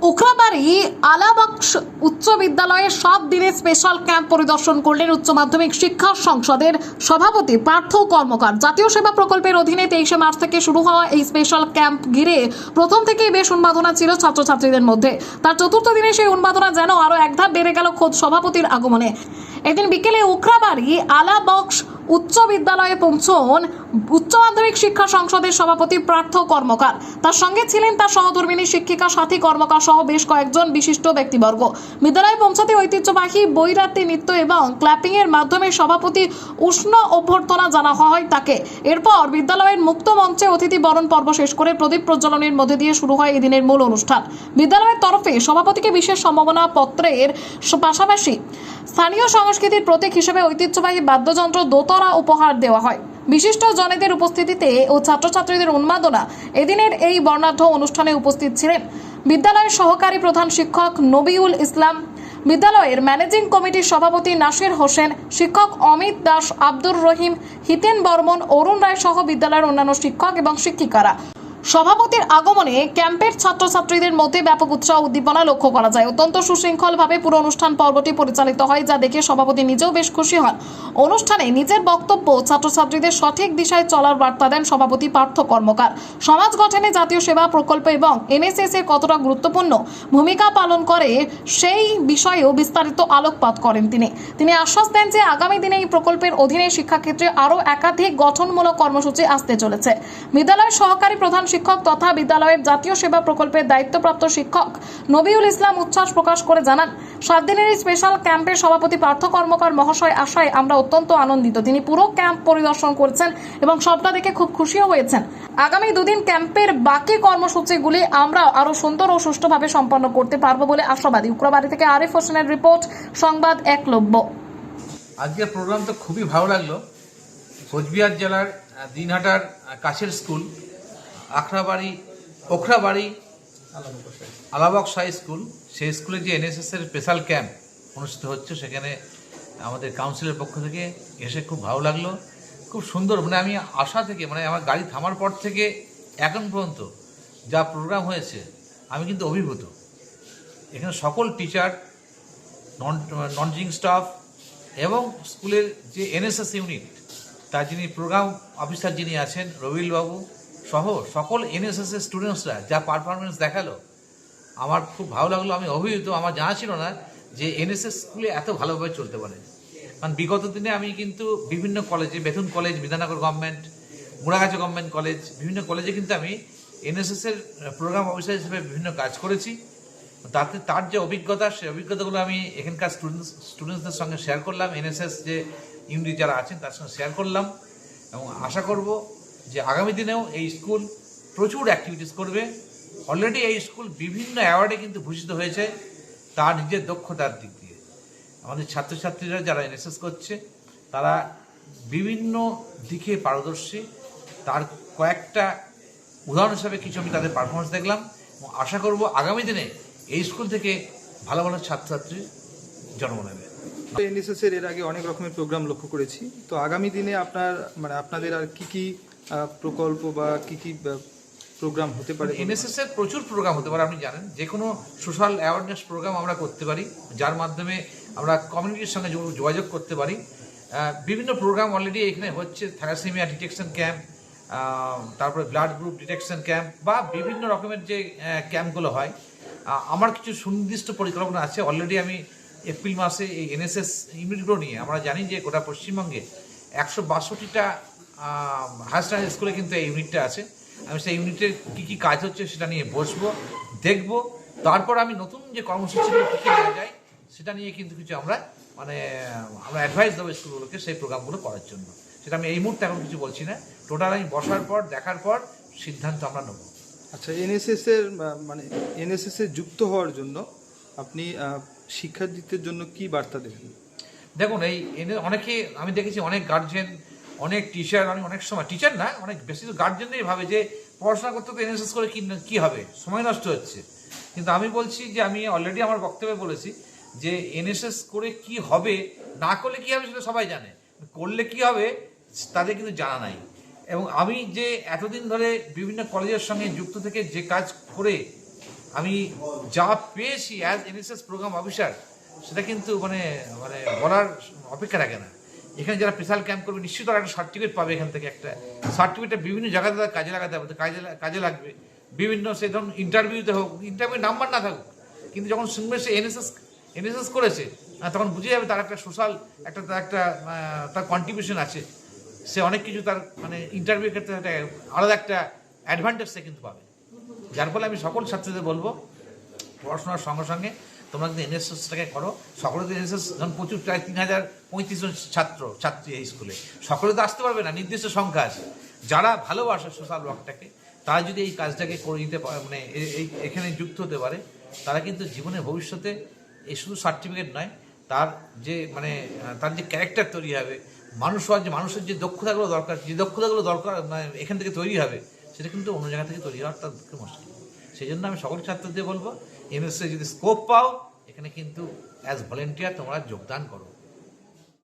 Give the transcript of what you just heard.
উখরাবাড়ি আলাবক্স উচ্চ বিদ্যালয়ে 7 দিনের স্পেশাল ক্যাম্প পরিদর্শন করলেন উচ্চ মাধ্যমিক শিক্ষা সংসদের সভাপতি পার্থ কর্মকার। জাতীয় সেবা প্রকল্পের অধীনে 23 মার্চ থেকে শুরু হওয়া এই স্পেশাল ক্যাম্প ঘিরে প্রথম থেকেই বেশ উন্মাদনা ছিল ছাত্রছাত্রীদের মধ্যে। তার চতুর্থ দিনে সেই উন্মাদনা যেন আরো এক ধাপ বেড়ে গেল খোদ সভাপতির আগমনে। এদিন বিকেলে উখরাবাড়ি আলাবক্স উচ্চ বিদ্যালয়ে পৌঁছন উচ্চ মাধ্যমিক শিক্ষা সংসদের সভাপতি পার্থ কর্মকার। তার সঙ্গে ছিলেন তার সহধর্মিনী শিক্ষিকা সাথী কর্মকার সহ বেশ কয়েকজন বিশিষ্ট ব্যক্তিবর্গ। বিদ্যালয়ে পৌঁছাতে ঐতিহ্যবাহী বৈরাত্রী নৃত্য এবং ক্ল্যাপিং এর মাধ্যমে সভাপতি উষ্ণ অভ্যর্থনা জানা হয় তাকে। এরপর বিদ্যালয়ের মুক্ত মঞ্চে অতিথি বরণ পর্ব শেষ করে প্রদীপ প্রজ্বলনের মধ্যে দিয়ে শুরু হয় এদিনের মূল অনুষ্ঠান। বিদ্যালয়ের তরফে সভাপতিকে বিশেষ সম্মাননা পত্রের পাশাপাশি স্থানীয় সংস্কৃতির প্রতীক হিসেবে ঐতিহ্যবাহী বাদ্যযন্ত্র দোতারা উপহার দেওয়া হয়। বিশিষ্ট জনেদের উপস্থিতিতে ও ছাত্রছাত্রীদের উন্মাদনা এদিনের এই বর্ণাঢ্য অনুষ্ঠানে উপস্থিত ছিলেন বিদ্যালয়ের সহকারী প্রধান শিক্ষক নবিউল ইসলাম, বিদ্যালয়ের ম্যানেজিং কমিটির সভাপতি নাসির হোসেন, শিক্ষক অমিত দাস, আব্দুর রহিম, হিতেন বর্মন, অরুণ রায় সহ বিদ্যালয়ের অন্যান্য শিক্ষক এবং শিক্ষিকারা। সভাপতির আগমনে ক্যাম্পের ছাত্রছাত্রীদের মধ্যে ব্যাপক উৎসাহ উদ্দীপনা লক্ষ্য করা যায়। অত্যন্ত সুশৃঙ্খলভাবে পুরো অনুষ্ঠান পর্বটি পরিচালিত হয়, যা দেখে সভাপতি নিজেও বেশ খুশি হন। অনুষ্ঠানে নিজের বক্তব্য ছাত্রছাত্রীদের সঠিক দিশায় চলার বার্তা দেন সভাপতি পার্থ কর্মকার। সমাজ গঠনে জাতীয় সেবা প্রকল্প এবং এনএসএস এর কতটা গুরুত্বপূর্ণ ভূমিকা পালন করে সেই বিষয়েও বিস্তারিত আলোকপাত করেন তিনি আশ্বাস দেন যে আগামী দিনে এই প্রকল্পের অধীনে শিক্ষাক্ষেত্রে আরও একাধিক গঠনমূলক কর্মসূচি আসতে চলেছে। বিদ্যালয়ের সহকারী প্রধান শিক্ষক তথা বিদ্যালয়ের জাতীয় সেবা প্রকল্পের দায়িত্বপ্রাপ্ত শিক্ষক নবিউল ইসলাম উচ্ছ্বাস প্রকাশ করে জানান, 7 দিনের এই স্পেশাল ক্যাম্পের সভাপতি পার্থ কর্মকার মহাশয় আশায় আমরা অত্যন্ত আনন্দিত। তিনি পুরো ক্যাম্প পরিদর্শন করেছেন এবং সবটা দেখে খুব খুশিও হয়েছেন। আগামী দুদিন ক্যাম্পের বাকি কর্মসূচিগুলি আমরা আরো সুন্দর ও সুষ্ঠুভাবে সম্পন্ন করতে পারবো বলে আশাবাদী। উখরাবাড়ি থেকে আরিফ হোসেনের রিপোর্ট, সংবাদ একলব্য। আজকের প্রোগ্রাম তো খুবই ভালো লাগলো। কোচবিহার জেলার দিনহাটার কাছের school Okhrabari Alabaksh high school, সেই স্কুলে যে এনএসএস এর স্পেশাল ক্যাম্প অনুষ্ঠিত হচ্ছে, সেখানে আমাদের কাউন্সিলের পক্ষ থেকে এসে খুব ভালো লাগলো। খুব সুন্দর, আমি আশা থেকে আমার গাড়ি থামার পর থেকে এখন পর্যন্ত যা প্রোগ্রাম হয়েছে আমি কিন্তু অভিভূত। এখানে সকল টিচার, নন টিচিং স্টাফ এবং স্কুলের যে এনএসএস ইউনিট তার যিনি প্রোগ্রাম অফিসার যিনি আছেন রবিল বাবু সহ সকল এনএসএস এর স্টুডেন্টসরা যা পারফরমেন্স দেখালো আমার খুব ভালো লাগলো। আমি অভিভূত। আমার জানা ছিল না যে এনএসএস স্কুলে এত ভালোভাবে চলতে পারে। কারণ বিগত দিনে আমি কিন্তু বিভিন্ন কলেজে, Bethune college, Bidhannagar government, Muragacha government college, বিভিন্ন কলেজে কিন্তু আমি এনএসএস এর প্রোগ্রাম অফিসার হিসেবে বিভিন্ন কাজ করেছি। তার যে অভিজ্ঞতা, সেই অভিজ্ঞতাগুলো আমি এখানকার স্টুডেন্টসদের সঙ্গে শেয়ার করলাম, এনএসএস যে ইউনিট যারা আছেন তার সঙ্গে শেয়ার করলাম এবং আশা করব যে আগামী দিনেও এই স্কুল প্রচুর অ্যাক্টিভিটিস করবে। অলরেডি এই স্কুল বিভিন্ন অ্যাওয়ার্ডে কিন্তু ভূষিত হয়েছে তার নিজের দক্ষতার দিক দিয়ে। আমাদের ছাত্রছাত্রীরা যারা এনএসএস করছে তারা বিভিন্ন দিকে পারদর্শী। তার কয়েকটা উদাহরণ হিসাবে কিছু আমি তাদের পারফরমেন্স দেখলাম এবং আশা করব আগামী দিনে এই স্কুল থেকে ভালো ভালো ছাত্রছাত্রী জন্ম নেবে। এনএসএস এর আগে অনেক রকমের প্রোগ্রাম লক্ষ্য করেছি, তো আগামী দিনে আপনাদের আর কি প্রকল্প বা কি প্রোগ্রাম হতে পারে? এনএসএস এর প্রচুর প্রোগ্রাম হতে পারে। আপনি জানেন যে কোনো সোশ্যাল অ্যাওয়ারনেস প্রোগ্রাম আমরা করতে পারি, যার মাধ্যমে আমরা কমিউনিটির সঙ্গে যোগাযোগ করতে পারি। বিভিন্ন প্রোগ্রাম অলরেডি এখানে হচ্ছে, থ্যালাসেমিয়া ডিটেকশন ক্যাম্প, তারপরে ব্লাড গ্রুপ ডিটেকশন ক্যাম্প বা বিভিন্ন রকমের যে ক্যাম্পগুলো হয়। আমার কিছু সুনির্দিষ্ট পরিকল্পনা আছে। অলরেডি আমি এপ্রিল মাসে এই এনএসএস ইউনিটগুলো নিয়ে, আমরা জানি যে গোটা পশ্চিমবঙ্গে 162টা হায়ার সেকেন্ডারি স্কুলে কিন্তু এই ইউনিটটা আছে। আমি সেই ইউনিটের কী কাজ হচ্ছে সেটা নিয়ে বসবো, দেখব। তারপর আমি নতুন যে কর্মসূচিগুলো কী নেওয়া যায় সেটা নিয়ে কিন্তু কিছু আমরা অ্যাডভাইস দেবো স্কুলগুলোকে সেই প্রোগ্রামগুলো করার জন্য। সেটা আমি এই মুহূর্তে এখন কিছু বলছি না। টোটাল আমি বসার পর, দেখার পর সিদ্ধান্ত আমরা নেব। আচ্ছা, এনএসএস এর যুক্ত হওয়ার জন্য আপনি শিক্ষার্থীদের জন্য কি বার্তা দেবেন? দেখুন, অনেকে আমি দেখেছি, অনেক গার্জেন, অনেক টিচার, আমি অনেক সময় টিচার না, অনেক বেশি গার্জেনরাই ভাবে যে পড়াশোনা করতে তো এনএসএস করে কি হবে, সময় নষ্ট হচ্ছে। কিন্তু আমি বলছি যে আমি অলরেডি আমার বক্তব্যে বলেছি যে এনএসএস করে কি হবে, না করলে কি হবে সেটা সবাই জানে, করলে কি হবে তাদের কিন্তু জানা নাই। এবং আমি যে এতদিন ধরে বিভিন্ন কলেজের সঙ্গে যুক্ত থেকে যে কাজ করে আমি যা পেয়েছি অ্যাজ এনএসএস প্রোগ্রাম অফিসার সেটা কিন্তু মানে মানে বলার অপেক্ষা রাখে না। এখানে যারা স্পেশাল ক্যাম্প করবে নিশ্চিত তারা একটা সার্টিফিকেট পাবে। এখান থেকে একটা সার্টিফিকেটটা বিভিন্ন জায়গাতে তারা কাজে লাগাতে হবে, কাজে লাগবে। বিভিন্ন সে ধরুন ইন্টারভিউতে হোক, ইন্টারভিউ নাম্বার না থাকুক, কিন্তু যখন শুনবে সে এনএসএস করেছে তখন বুঝে যাবে তার একটা সোশ্যাল তার কন্ট্রিবিউশন আছে। সে অনেক কিছু তার মানে ইন্টারভিউ ক্ষেত্রে একটা আলাদা একটা অ্যাডভান্টেজ সে কিন্তু পাবে। যার ফলে আমি সকল ছাত্রীদের বলবো পড়াশোনার সঙ্গে সঙ্গে তোমরা কিন্তু এনএসএসটাকে করো। সকলে তো এনএসএস ধরুন প্রচুর, প্রায় 3035 জন ছাত্রী এই স্কুলে, সকলে তো আসতে পারবে না, নির্দিষ্ট সংখ্যা আছে। যারা ভালোবাসে সোশ্যাল ওয়ার্কটাকে তারা যদি এই কাজটাকে করে নিতে পারে, মানে এখানে যুক্ত হতে পারে, তারা কিন্তু জীবনে ভবিষ্যতে এই শুধু সার্টিফিকেট নয়, তার যে মানে তার যে ক্যারেক্টার তৈরি হবে, মানুষের যে দক্ষতাগুলো দরকার মানে এখান থেকে তৈরি হবে, সেটা কিন্তু অন্য জায়গা থেকে তৈরি হওয়ার তার পক্ষে মুশকিল। সেই জন্য আমি সকল ছাত্রদের বলবো এনএসএস যদি স্কোপ পাও এখানে কিন্তু অ্যাজ ভলেন্টিয়ার তোমরা যোগদান করো।